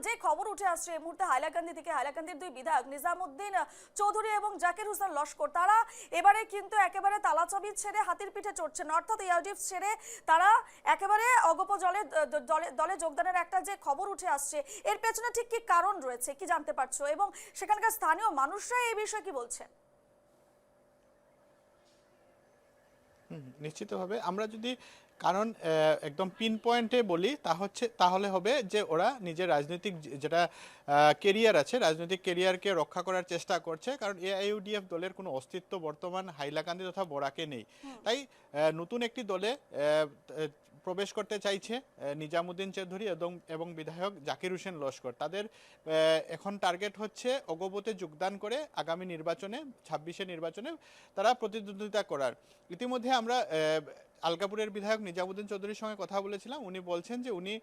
যে খবর উঠে আসছে এই মুহূর্তে হাইলাকান্দি থেকে, হাইলাকান্দির দুই বিধায়ক নিজামুদ্দিন চৌধুরী এবং জাকির হোসেন লস্কর, তারা এবারে কিন্তু একেবারে তালাচাবি ছেড়ে হাতির পিঠে চড়ছেন, অর্থাৎ এআইডিএফ ছেড়ে তারা একেবারে অগপ দলে যোগদানের একটা যে খবর উঠে আসছে, এর পেছনে ঠিক কি কারণ রয়েছে কি জানতে পারছো, এবং সেখানকার স্থানীয় মানুষরা এই বিষয়ে কি বলছেন? নিশ্চিতভাবে আমরা যদি কারণ একদম পিন পয়েন্টে বলি তাহলে হবে যে ওরা নিজের রাজনৈতিক যেটা কেরিয়ার আছে, রাজনৈতিক কেরিয়ারকে রক্ষা করার চেষ্টা করছে। কারণ এআইইউডিএফ দলের কোনো অস্তিত্ব বর্তমান হাইলাকান্দি তথা বরাকে নেই। তাই নতুন একটি দলে প্রবেশ করতে চাইছে নিজামুদ্দিন চৌধুরী এবং বিধায়ক জাকির হোসেন লস্কর। তাদের এখন টার্গেট হচ্ছে অগপতে যোগদান করে আগামী নির্বাচনে 26-এর নির্বাচনে তারা প্রতিদ্বন্দ্বিতা করার। ইতিমধ্যে আমরা আলগাপুরের বিধায়ক নিজামুদ্দিন চৌধুরীর সঙ্গে কথা বলেছিলাম। উনি বলছেন যে উনি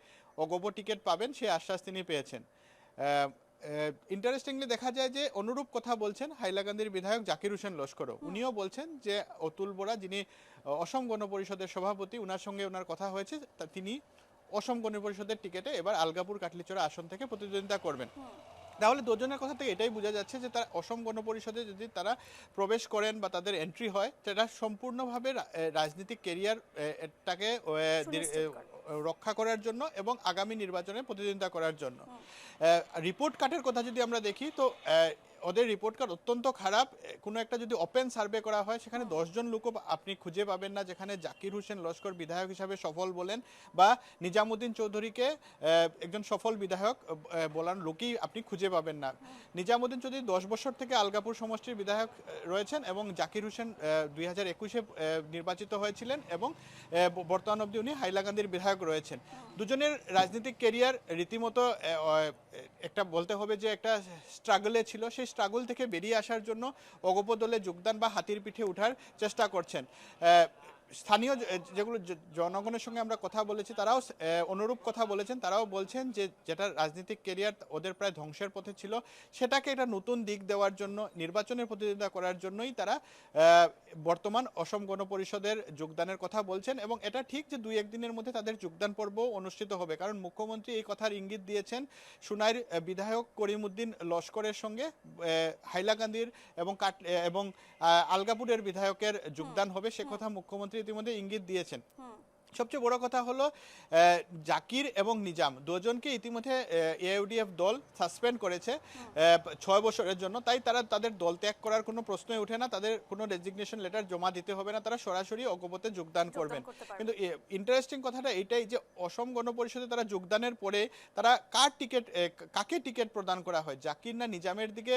অগপ টিকিট পাবেন, সেই আশ্বাস তিনি পেয়েছেন। ইন্টারেস্টিংলি দেখা যায় যে অনুরূপ কথা বলছেন হাইলাকান্দির বিধায়ক জাকির হোসেন লস্করও। উনিও বলছেন যে অতুল বোরা, যিনি অসম গণ পরিষদের সভাপতি, ওনার সঙ্গে ওনার কথা হয়েছে, তিনি অসম গণ পরিষদের টিকিটে এবার আলগাপুর কাটলিচড়া আসন থেকে প্রতিদ্বন্দ্বিতা করবেন। তাহলে দুজনের কথা থেকে এটাই বোঝা যাচ্ছে যে তারা অসম গণ পরিষদে যদি তারা প্রবেশ করেন বা তাদের এন্ট্রি হয়, সেটা সম্পূর্ণভাবে রাজনৈতিক কেরিয়ার এটাকে রক্ষা করার জন্য এবং আগামী নির্বাচনে প্রতিদ্বন্দ্বিতা করার জন্য। রিপোর্ট কার্ডের কথা যদি আমরা দেখি তো ওদের রিপোর্ট কার্ড অত্যন্ত খারাপ। কোনো একটা যদি ওপেন সার্ভে করা হয় সেখানে 10 জন লোকও আপনি খুঁজে পাবেন না যেখানে জাকির হোসেন লস্কর বিধায়ক হিসাবে সফল বলেন বা নিজামুদ্দিন চৌধুরীকে একজন সফল বিধায়ক বলার লোকই আপনি খুঁজে পাবেন না। নিজামুদ্দিন চৌধুরী 10 বছর থেকে আলগাপুর সমষ্টির বিধায়ক রয়েছেন এবং জাকির হোসেন 2021-এ নির্বাচিত হয়েছিলেন এবং বর্তমান অবধি উনি হাইলাকান্দির বিধায়ক রয়েছেন। দুজনের রাজনৈতিক কেরিয়ার রীতিমতো একটা বলতে হবে যে একটা স্ট্রাগলে ছিল। সেই স্ট্রাগল থেকে বেরিয়ে আসার জন্য অগপ দলে যোগদান বা হাতির পিঠে ওঠার চেষ্টা করছেন। স্থানীয় যেগুলো জনগণের সঙ্গে আমরা কথা বলেছি তারাও অনুরূপ কথা বলেছেন। তারাও বলছেন যে যেটা রাজনৈতিক কেরিয়ার ওদের প্রায় ধ্বংসের পথে ছিল, সেটাকে একটা নতুন দিক দেওয়ার জন্য, নির্বাচনের প্রতিদ্বন্দ্বিতা করার জন্যই তারা বর্তমান অসম গণ পরিষদের যোগদানের কথা বলছেন। এবং এটা ঠিক যে 2-1 দিনের মধ্যে তাদের যোগদান পর্ব অনুষ্ঠিত হবে, কারণ মুখ্যমন্ত্রী এই কথার ইঙ্গিত দিয়েছেন সুনাইর বিধায়ক করিমউদ্দিন লস্করের সঙ্গে হাইলাকান্দির এবং আলগাপুরের বিধায়কের যোগদান হবে, সে কথা মুখ্যমন্ত্রী ইতিমধ্যে ইঙ্গিত দিয়েছেন। সবচেয়ে বড় কথা হলো জাকির এবং নিজাম দুজনকে ইতিমধ্যে এআইইউডিএফ দল সাসপেন্ড করেছে 6 বছরের জন্য। তাই তারা তাদের দল ত্যাগ করার কোনো প্রশ্নই ওঠে না, তাদের কোনো রেজিগনেশন লেটার জমা দিতে হবে না, তারা সরাসরি অগপতে যোগদান করবেন। কিন্তু ইন্টারেস্টিং কথাটা এইটাই যে অসম গণ পরিষদে তারা যোগদানের পরে তারা কাকে টিকিট প্রদান করা হয়, জাকির না নিজামের দিকে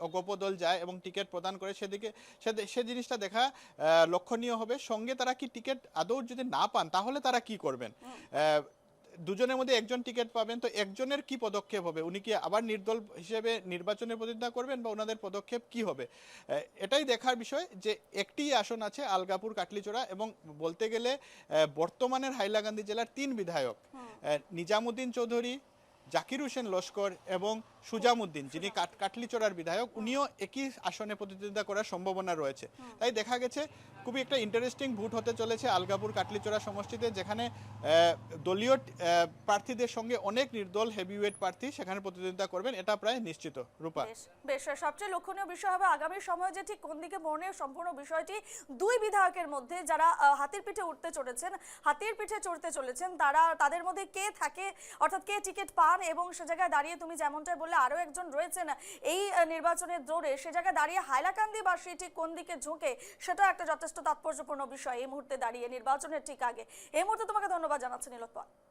অগপ দল যায় এবং টিকিট প্রদান করে, সেদিকে সে জিনিসটা দেখা লক্ষণীয় হবে। সঙ্গে তারা কি টিকিট আদৌ যদি না পান তাহলে তারা কি করবেন? দুজনের মধ্যে একজন টিকিট পাবেন, তো একজনের কি পদক্ষেপ হবে? উনি কি আবার নির্দল হিসেবে নির্বাচনের প্রতিদ্বন্দ্বিতা করবেন বা ওনাদের পদক্ষেপ কি হবে? এটাই দেখার বিষয় যে একটি আসন আছে আলগাপুর কাটলিচড়া এবং বলতে গেলে বর্তমানের হাইলাকান্দি জেলার 3 বিধায়ক নিজামুদ্দিন চৌধুরী, জাকির হোসেন লস্কর এবং সুজামুদ্দিন, যিনি কাটলিচড়ার বিধায়ক, উনিও একই আসনে প্রতিদ্বন্দ্বিতা করার সম্ভাবনা রয়েছে। তাই দেখা গেছে খুবই একটা ইন্টারেস্টিং ভোট হতে চলেছে আলগাপুর কাটলিচড়া সমষ্টিতে, যেখানে দলীয় প্রার্থীদের সঙ্গে অনেক নির্দল হেভিওয়েট প্রার্থী সেখানে প্রতিদ্বন্দ্বিতা করবেন, এটা প্রায় নিশ্চিত। রূপা, বেশ, সবচেয়ে লক্ষণীয় বিষয় হবে আগামী সময়ে যে ঠিক কোন দিকে মনে সম্পূর্ণ বিষয়টি দুই বিধায়কের মধ্যে যারা হাতির পিঠে চড়তে চলেছেন তাদের মধ্যে কে থাকে, অর্থাৎ কে টিকিট পান, এবং সে জায়গায় দাঁড়িয়ে তুমি যেমনটাই বললে আরো একজন রয়েছেন এই নির্বাচনের দৌড়ে, সে জায়গায় দাঁড়িয়ে হাইলাকান্দিবাসী ঠিক কোন দিকে ঝুঁকে, সেটা একটা যথেষ্ট তাৎপর্যপূর্ণ বিষয় এই মুহূর্তে দাঁড়িয়ে নির্বাচনের ঠিক আগে। এই মুহূর্তে তোমাকে ধন্যবাদ জানাচ্ছি নীলোৎপল।